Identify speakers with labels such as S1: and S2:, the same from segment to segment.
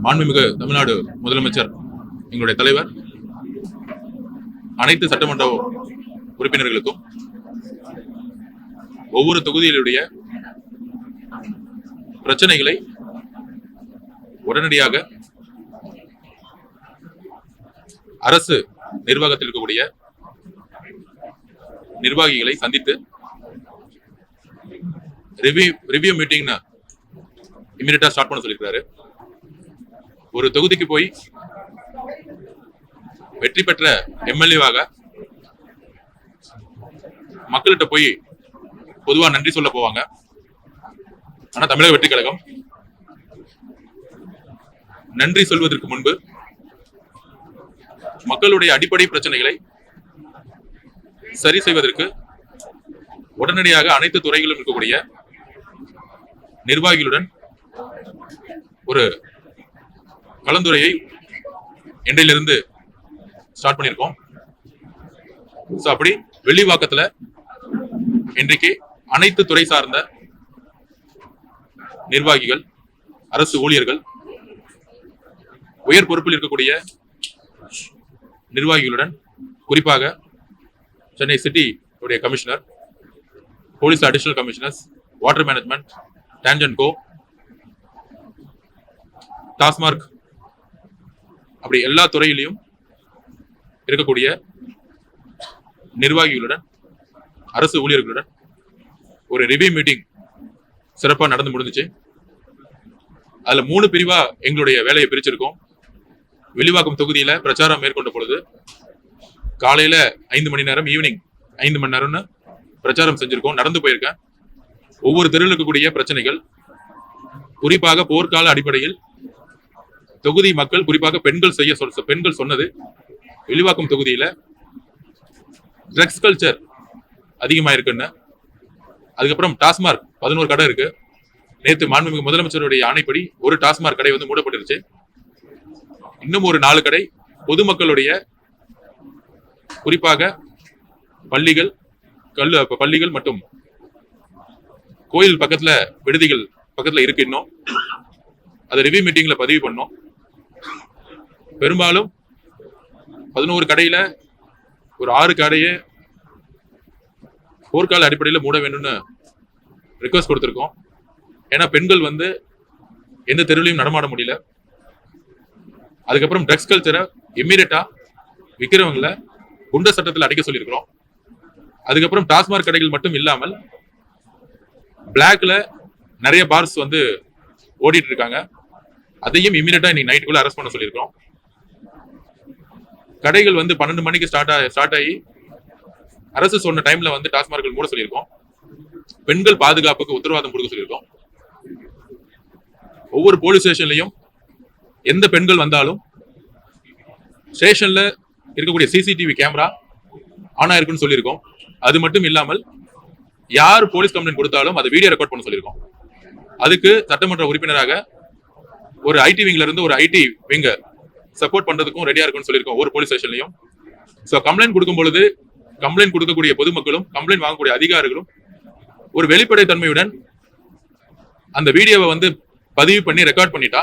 S1: மாண்புமிகு தமிழ்நாடு முதலமைச்சர் எங்களுடைய தலைவர் அனைத்து சட்டமன்ற உறுப்பினர்களுக்கும் ஒவ்வொரு தொகுதியிலுடைய பிரச்சனைகளை உடனடியாக அரசு நிர்வாகத்தில் இருக்கக்கூடிய நிர்வாகிகளை சந்தித்து ரிவ்யூ மீட்டிங் இமிடியேட்டா ஸ்டார்ட் பண்ண சொல்லியிருக்காரு. ஒரு தொகுதிக்கு போய் வெற்றி பெற்ற எம்எல்ஏவாக மக்கள்கிட்ட போய் பொதுவா நன்றி சொல்ல போவாங்க. ஆனா தமிழக வெற்றி கழகம் நன்றி சொல்வதற்கு முன்பு மக்களுடைய அடிப்படை பிரச்சனைகளை சரி செய்வதற்கு உடனடியாக அனைத்து துறைகளிலும் இருக்கக்கூடிய நிர்வாகிகளுடன் ஒரு கலந்துரையை இன்றையிலிருந்து ஸ்டார்ட் பண்ணியிருக்கோம். அப்படி வெள்ளிவாக்கத்துல இன்றைக்கு அனைத்து துறை சார்ந்த நிர்வாகிகள், அரசு ஊழியர்கள், உயர் பொறுப்பில் இருக்கக்கூடிய நிர்வாகிகளுடன், குறிப்பாக சென்னை சிட்டி உடைய commissioner, police additional commissioners, water management, TANGEDCO, TASMAC, அப்படி எல்லா துறையிலையும் இருக்கக்கூடிய நிர்வாகிகளுடன், அரசு ஊழியர்களுடன் ஒரு ரிவ்யூ மீட்டிங் சிறப்பாக நடந்து முடிஞ்சிச்சு. அதுல 3 பிரிவா எங்களுடைய வேலையை பிரிச்சிருக்கோம். வில்லிவாக்கம் தொகுதியில பிரச்சாரம் மேற்கொண்ட பொழுது காலையில 5 மணி நேரம், ஈவினிங் 5 மணி நேரம்னு பிரச்சாரம் செஞ்சிருக்கோம். நடந்து போயிருக்கேன். ஒவ்வொரு தெருவில் இருக்கக்கூடிய பிரச்சனைகள், குறிப்பாக போர்க்கால அடிப்படையில் தொகுதி மக்கள், குறிப்பாக பெண்கள் சொன்னது, வில்லிவாக்கம் தொகுதியில ட்ரக்ஸ் கல்ச்சர் அதிகமா இருக்குன்னு. அதுக்கப்புறம் டாஸ்மார்க் 11 கடை இருக்கு. நேற்று மாண்புமிகு முதலமைச்சருடைய ஆணைப்படி ஒரு டாஸ்மார்க் கடை வந்து மூடப்பட்டிருச்சு. இன்னும் ஒரு 4 கடை பொதுமக்களுடைய, குறிப்பாக பள்ளிகள் மற்றும் கோயில் பக்கத்துல, விடுதிகள் பக்கத்துல இருக்கு. இன்னும் அதை ரிவ்யூ மீட்டிங்ல பதிவு பண்ணோம். பெரும்பாலும் 11 கடையில ஒரு 6 கடையை போர்க்கால அடிப்படையில் மூட வேண்டும்னு ரிக்வஸ்ட் கொடுத்திருக்கோம். ஏன்னா பெண்கள் வந்து எந்த தெருவிலையும் நடமாட முடியல. அதுக்கப்புறம் ட்ரக்ஸ் கல்ச்சரை இம்மீடியட்டா விற்கிறவங்களை குண்ட சட்டத்தில் அடைக்க சொல்லியிருக்கிறோம். அதுக்கப்புறம் டாஸ்மார்க் கடைகள் மட்டும் இல்லாமல் பிளாக்ல நிறைய பார்ஸ் வந்து ஓடிட்டு இருக்காங்க. அதையும் இம்மீடியட்டா இன்னைக்கு நைட்டுக்குள்ள அரெஸ்ட் பண்ண சொல்லியிருக்கிறோம். கடைகள் வந்து 12 மணிக்கு ஸ்டார்ட் ஆகி அரசு சொன்ன டைம்ல வந்து டாஸ்மார்க்கள் மூட சொல்லியிருக்கோம். பெண்கள் பாதுகாப்புக்கு உத்தரவாதம் கொடுக்க சொல்லியிருக்கோம். ஒவ்வொரு போலீஸ் ஸ்டேஷன்லயும் எந்த பெண்கள் வந்தாலும் ஸ்டேஷன்ல இருக்கக்கூடிய சிசிடிவி கேமரா ஆனா இருக்குன்னு சொல்லியிருக்கோம். அது மட்டும் இல்லாமல் யார் போலீஸ் கம்ப்ளைண்ட் கொடுத்தாலும் அதை வீடியோ ரெக்கார்ட் பண்ண சொல்லியிருக்கோம். அதுக்கு சட்டமன்ற உறுப்பினராக ஒரு ஐடி விங்ல இருந்து ஒரு ஐடி விங்க சப்போர்ட் பண்றதுக்கும் ரெடியா இருக்குன்னு சொல்லியிருக்கோம் ஒவ்வொரு போலீஸ் ஸ்டேஷன்லயும். கம்ப்ளைண்ட் கொடுக்கும் பொழுது கம்ப்ளைண்ட் கொடுக்கக்கூடிய பொதுமக்களும் கம்ப்ளைண்ட் வாங்கக்கூடிய அதிகாரிகளும் ஒரு வெளிப்படை தன்மையுடன் அந்த வீடியோவை வந்து பதிவு பண்ணி ரெக்கார்ட் பண்ணிட்டா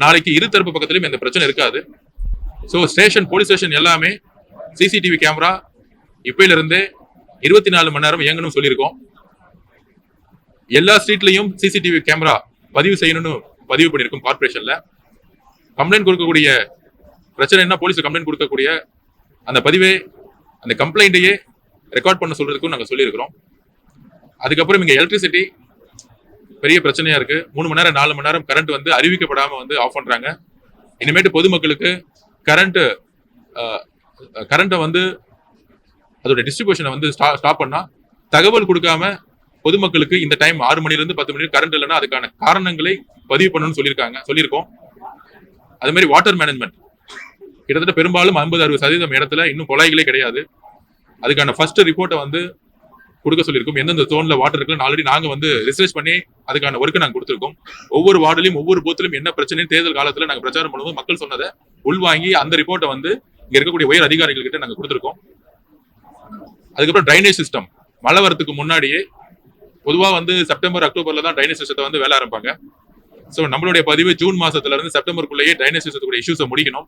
S1: நாளைக்கு இரு தரப்பு பக்கத்திலும் எந்த பிரச்சனை இருக்காது. ஸ்டேஷன், போலீஸ் ஸ்டேஷன் எல்லாமே சிசிடிவி கேமரா இப்பையில இருந்தே 24 மணி நேரம் இயங்கணும் சொல்லியிருக்கோம். எல்லா ஸ்ட்ரீட்லயும் சிசிடிவி கேமரா பதிவு செய்யணும்னு பதிவு பண்ணியிருக்கோம். கார்பரேஷன்ல கம்ப்ளைண்ட் கொடுக்கக்கூடிய பிரச்சனைனா போலீஸ் கம்ப்ளைண்ட் கொடுக்கக்கூடிய அந்த பதிவே, அந்த கம்ப்ளைண்ட்டையே ரெக்கார்ட் பண்ண சொல்றதுக்கும் நாங்க சொல்லியிருக்கிறோம். அதுக்கப்புறம் இங்க எலக்ட்ரிசிட்டி பெரிய பிரச்சனையா இருக்கு. 3 மணி நேரம் 4 மணி நேரம் கரண்ட் வந்து அறிவிக்கப்படாம வந்து ஆஃப் பண்றாங்க. இனிமேட்டு பொதுமக்களுக்கு கரண்ட்டை வந்து அதோட டிஸ்ட்ரிபியூஷனை வந்து ஸ்டாப் பண்ணா தகவல் கொடுக்காம பொதுமக்களுக்கு இந்த டைம் 6 மணில இருந்து 10 மணி கரண்ட் இல்லைன்னா அதுக்கான காரணங்களை பதிவு பண்ணணும்னு சொல்லியிருக்கோம். அது மாதிரி வாட்டர் மேனேஜ்மெண்ட் கிட்டத்தட்ட பெரும்பாலும் 50-60% இடத்துல இன்னும் குழாய்களே கிடையாது. அதுக்கான ஃபர்ஸ்ட் ரிப்போர்ட்டை வந்து கொடுக்க சொல்லியிருக்கோம். எந்தெந்த ஜோன்ல வாட்டர் இருக்குன்னு ஆல்ரெடி நாங்க வந்து ரிசர்ச் பண்ணி அதுக்கான ஒர்க்கை நாங்க கொடுத்திருக்கோம். ஒவ்வொரு வார்டிலையும் ஒவ்வொரு பூத்திலும் என்ன பிரச்சனை தேர்தல் காலத்துல நாங்க பிரச்சாரம் பண்ணும்போது மக்கள் சொன்னதை உள்வாங்கி அந்த ரிப்போர்ட்டை வந்து இங்க இருக்கக்கூடிய உயர் அதிகாரிகள் கிட்ட நாங்க கொடுத்திருக்கோம். அதுக்கப்புறம் ட்ரைனேஜ் சிஸ்டம், மழை வரத்துக்கு முன்னாடியே பொதுவா வந்து செப்டம்பர், அக்டோபர்ல தான் ட்ரைனேஜ் சிஸ்டத்தை வந்து வேலை ஆரம்பிப்பாங்க. ஸோ நம்மளுடைய பதிவு ஜூன் மாசத்துல இருந்து செப்டம்பருக்குள்ளேயே ட்ரைனேஜ் சிஸ்டத்துடைய இஷ்யூஸை முடிக்கணும்.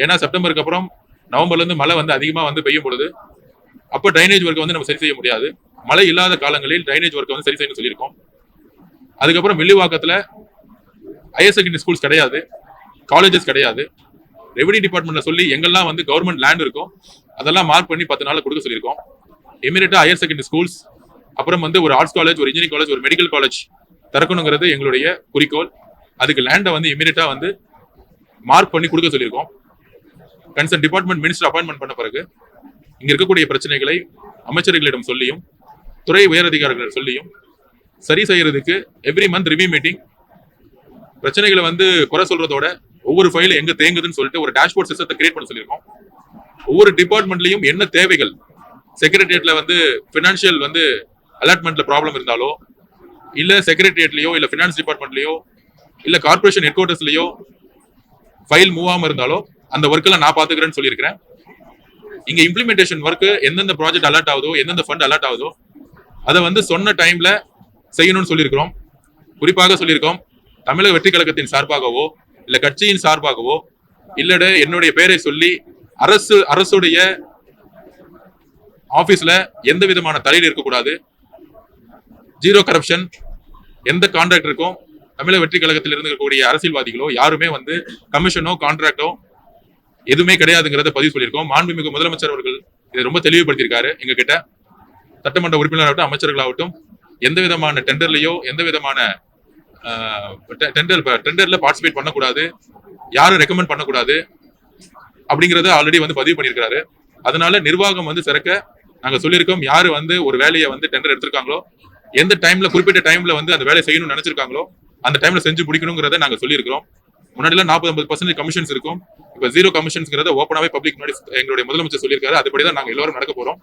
S1: ஏன்னா செப்டம்பருக்கு அப்புறம் நவம்பர்ல இருந்து மழை வந்து அதிகமா வந்து பெய்யும் பொழுது அப்போ ட்ரைனேஜ் ஒர்க்கை வந்து நம்ம சரி செய்ய முடியாது. மழை இல்லாத காலங்களில் ட்ரைனேஜ் ஒர்க்கை வந்து சரி செய்யணும்னு சொல்லியிருக்கோம். அதுக்கப்புறம் வில்லிவாக்கத்துல ஹையர் செகண்டரி ஸ்கூல்ஸ் கிடையாது, காலேஜஸ் கிடையாது. ரெவன்யூ டிபார்ட்மெண்ட்ல சொல்லி எங்கெல்லாம் வந்து கவர்மெண்ட் லேண்ட் இருக்கும் அதெல்லாம் மார்க் பண்ணி 10 நாள் கொடுக்க சொல்லியிருக்கோம். இமீடியட்டா ஹையர் செகண்டரி ஸ்கூல்ஸ், அப்புறம் வந்து ஒரு ஆர்ட்ஸ் காலேஜ், ஒரு இன்ஜினியரிங் காலேஜ், ஒரு மெடிக்கல் காலேஜ் திறக்கணுங்கிறது எங்களுடைய குறிக்கோள். அதுக்கு லேண்டை வந்து இமீடியட்டா வந்து மார்க் பண்ணி கொடுக்க சொல்லியிருக்கோம். கன்சர்ன் டிபார்ட்மெண்ட் மினிஸ்டர் அப்பாயின்மெண்ட் பண்ண பிறகு இங்க இருக்கக்கூடிய பிரச்சனைகளை அமைச்சர்களிடம் சொல்லியும் துறை உயர் அதிகாரிகளிடம் சொல்லியும் சரி செய்யறதுக்கு எவ்ரி மந்த் ரிவ்யூ மீட்டிங், பிரச்சனைகளை வந்து குறை சொல்றதோட ஒவ்வொரு ஃபைலும் எங்க தேங்குதுன்னு சொல்லிட்டு ஒரு டேஷ்போர்ட் சிஸ்டத்தை கிரியேட் பண்ண சொல்லியிருக்கோம். ஒவ்வொரு டிபார்ட்மெண்ட்லயும் என்ன தேவைகள், செக்ரட்டரியேட்ல வந்து பினான்சியல் வந்து அலாட்மெண்ட்ல ப்ராப்ளம் இருந்தாலோ, இல்ல செக்ரட்டரியேட்லயோ, இல்ல பினான்ஸ் டிபார்ட்மெண்ட்லயோ, இல்ல கார்பரேஷன் ஹெட் குவார்டர்ஸ்லயோ ஃபைல் மூவ் ஆகாம இருந்தாலோ அந்த ஒர்க்கெல்லாம் நான் பாத்துக்கிறேன்னு சொல்லியிருக்கிறேன். இங்க இம்ப்ளிமெண்டேஷன் ஒர்க் எந்தெந்த ப்ராஜெக்ட் அலர்ட் ஆகுதோ, எந்தெந்த ஃபண்ட் அலர்ட் ஆகுதோ அதை வந்து சொன்ன டைம்ல செய்யணும்னு சொல்லியிருக்கிறோம். குறிப்பாக சொல்லியிருக்கோம், தமிழக வெற்றி கழகத்தின் சார்பாகவோ இல்ல கட்சியின் சார்பாகவோ இல்ல என்னுடைய பெயரை சொல்லி அரசுடைய ஆபீஸ்ல எந்த விதமான தலையீடு இருக்கக்கூடாது. ஜீரோ கரப்ஷன், எந்த கான்ட்ராக்டருக்கும் தமிழக வெற்றி கழகத்தில் இருந்து இருக்கக்கூடிய அரசியல்வாதிகளோ யாருமே வந்து கமிஷனோ கான்ட்ராக்டோ எதுவுமே கிடையாதுங்கிறத பதிவு சொல்லியிருக்கோம். மாண்புமிகு முதலமைச்சர் அவர்கள் இதை ரொம்ப தெளிவுபடுத்தியிருக்காரு. எங்க கிட்ட சட்டமன்ற உறுப்பினராகட்டும் அமைச்சர்களாகட்டும் எந்த விதமான டெண்டர்லயோ எந்த விதமான டெண்டர்ல பார்ட்டிசிபேட் பண்ணக்கூடாது, யாரும் ரெக்கமெண்ட் பண்ணக்கூடாது அப்படிங்கறத ஆல்ரெடி வந்து பதிவு பண்ணியிருக்காரு. அதனால நிர்வாகம் வந்து சிறக்க நாங்க சொல்லியிருக்கோம். யாரு வந்து ஒரு வேலையை வந்து டெண்டர் எடுத்திருக்காங்களோ, எந்த டைம்ல குறிப்பிட்ட டைம்ல வந்து அந்த வேலையை செய்யணும்னு நினைச்சிருக்காங்களோ அந்த டைம்ல செஞ்சு முடிக்கணுங்கிறத நாங்க சொல்லியிருக்கிறோம். முன்னாடி 40-50% கமிஷன்ஸ் இருக்கும், இப்ப 0 கமிஷன்ஸ்ங்கிறத ஓப்பனாவே பப்ளிக் முன்னாடி எங்களுடைய முதலமைச்சர் சொல்லியிருக்காரு. அதுபடிதான் நாங்க எல்லாரும் நடக்க போறோம்.